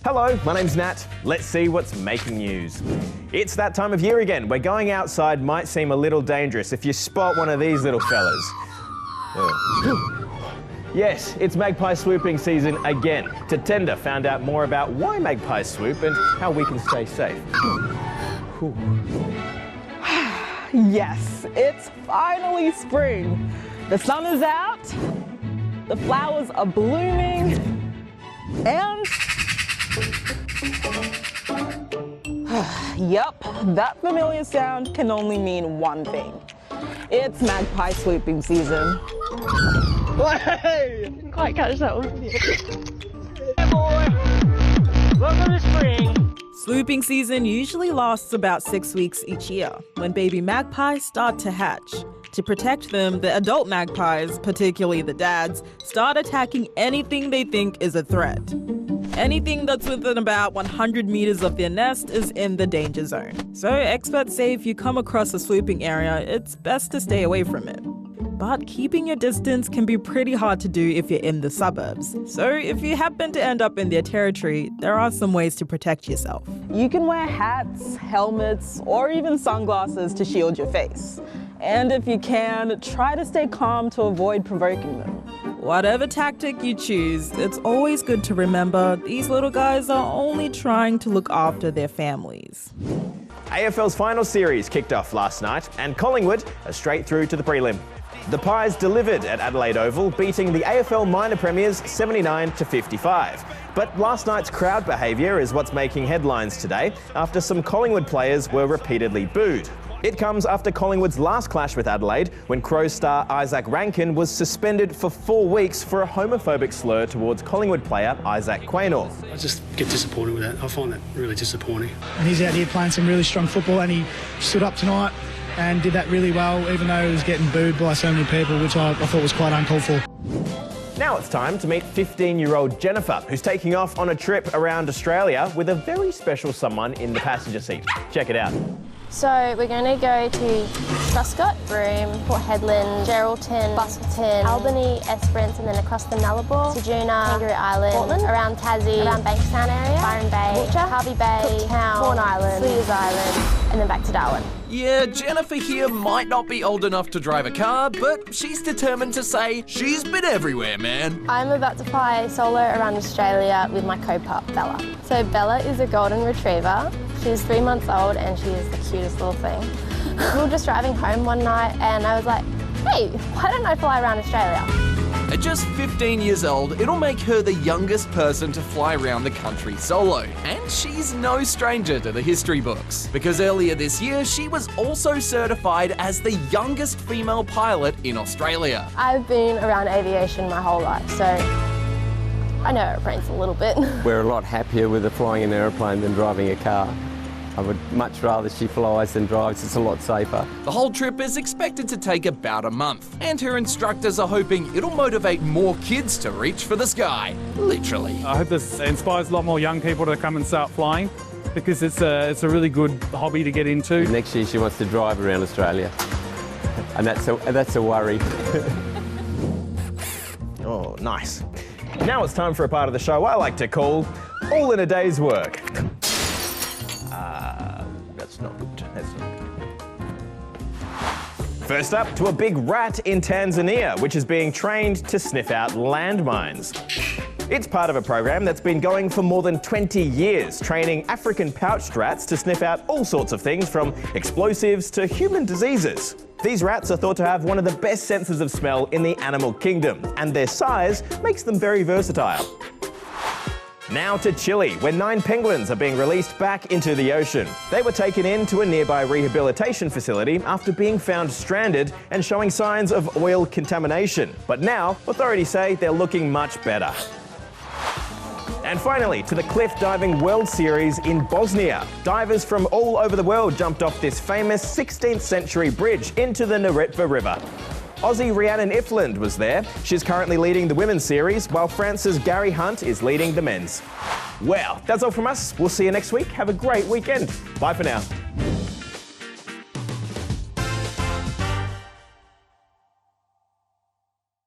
Hello, my name's Nat. Let's see what's making news. It's that time of year again where going outside might seem a little dangerous if you spot one of these little fellas. Yes, it's magpie swooping season again. Tatenda found out more about why magpies swoop and how we can stay safe. Yes, it's finally spring. The sun is out, the flowers are blooming, and yep, that familiar sound can only mean one thing. It's magpie swooping season. Hey! Didn't quite catch that one. Hey boy! Welcome to spring! Swooping season usually lasts about 6 weeks each year, when baby magpies start to hatch. To protect them, the adult magpies, particularly the dads, start attacking anything they think is a threat. Anything that's within about 100 meters of their nest is in the danger zone. So experts say if you come across a swooping area, it's best to stay away from it. But keeping your distance can be pretty hard to do if you're in the suburbs. So if you happen to end up in their territory, there are some ways to protect yourself. You can wear hats, helmets, or even sunglasses to shield your face. And if you can, try to stay calm to avoid provoking them. Whatever tactic you choose, it's always good to remember these little guys are only trying to look after their families. AFL's final series kicked off last night and Collingwood are straight through to the prelim. The Pies delivered at Adelaide Oval, beating the AFL minor premiers 79-55. But last night's crowd behaviour is what's making headlines today after some Collingwood players were repeatedly booed. It comes after Collingwood's last clash with Adelaide when Crows star Isaac Rankin was suspended for 4 weeks for a homophobic slur towards Collingwood player Isaac Quaynor. I just get disappointed with that. I find that really disappointing. And he's out here playing some really strong football and he stood up tonight and did that really well, even though he was getting booed by so many people, which I thought was quite uncalled for. Now it's time to meet 15-year-old Jennifer, who's taking off on a trip around Australia with a very special someone in the passenger seat. Check it out. So we're going to go to Truscott, Broome, Port Hedland, Geraldton, Busselton, Albany, Esperance, and then across the Nullarbor, Ceduna, Kangaroo Island, Portland, around Tassie, around Bankstown area, Byron Bay, Wiltshire, Harvey Bay, Cooktown, Horn Island, Sliers Island, and then back to Darwin. Yeah, Jennifer here might not be old enough to drive a car, but she's determined to say she's been everywhere, man. I'm about to fly solo around Australia with my co-pup, Bella. So Bella is a golden retriever. She's 3 months old and she is the cutest little thing. We were just driving home one night and I was like, hey, why don't I fly around Australia? At just 15 years old, it'll make her the youngest person to fly around the country solo. And she's no stranger to the history books, because earlier this year, she was also certified as the youngest female pilot in Australia. I've been around aviation my whole life, so I know airplanes a little bit. We're a lot happier with her flying an aeroplane than driving a car. I would much rather she flies than drives, it's a lot safer. The whole trip is expected to take about a month, and her instructors are hoping it'll motivate more kids to reach for the sky, literally. I hope this inspires a lot more young people to come and start flying, because it's a really good hobby to get into. Next year she wants to drive around Australia, and that's a worry. Oh, nice. Now it's time for a part of the show I like to call All in a Day's Work. That's not good. That's not good. First up, to a big rat in Tanzania, which is being trained to sniff out landmines. It's part of a program that's been going for more than 20 years, training African pouched rats to sniff out all sorts of things from explosives to human diseases. These rats are thought to have one of the best senses of smell in the animal kingdom, and their size makes them very versatile. Now to Chile, where 9 penguins are being released back into the ocean. They were taken into a nearby rehabilitation facility after being found stranded and showing signs of oil contamination. But now, authorities say they're looking much better. And finally, to the Cliff Diving World Series in Bosnia. Divers from all over the world jumped off this famous 16th century bridge into the Neretva River. Aussie Rhiannon Ifland was there. She's currently leading the women's series, while France's Gary Hunt is leading the men's. Well, that's all from us. We'll see you next week. Have a great weekend. Bye for now.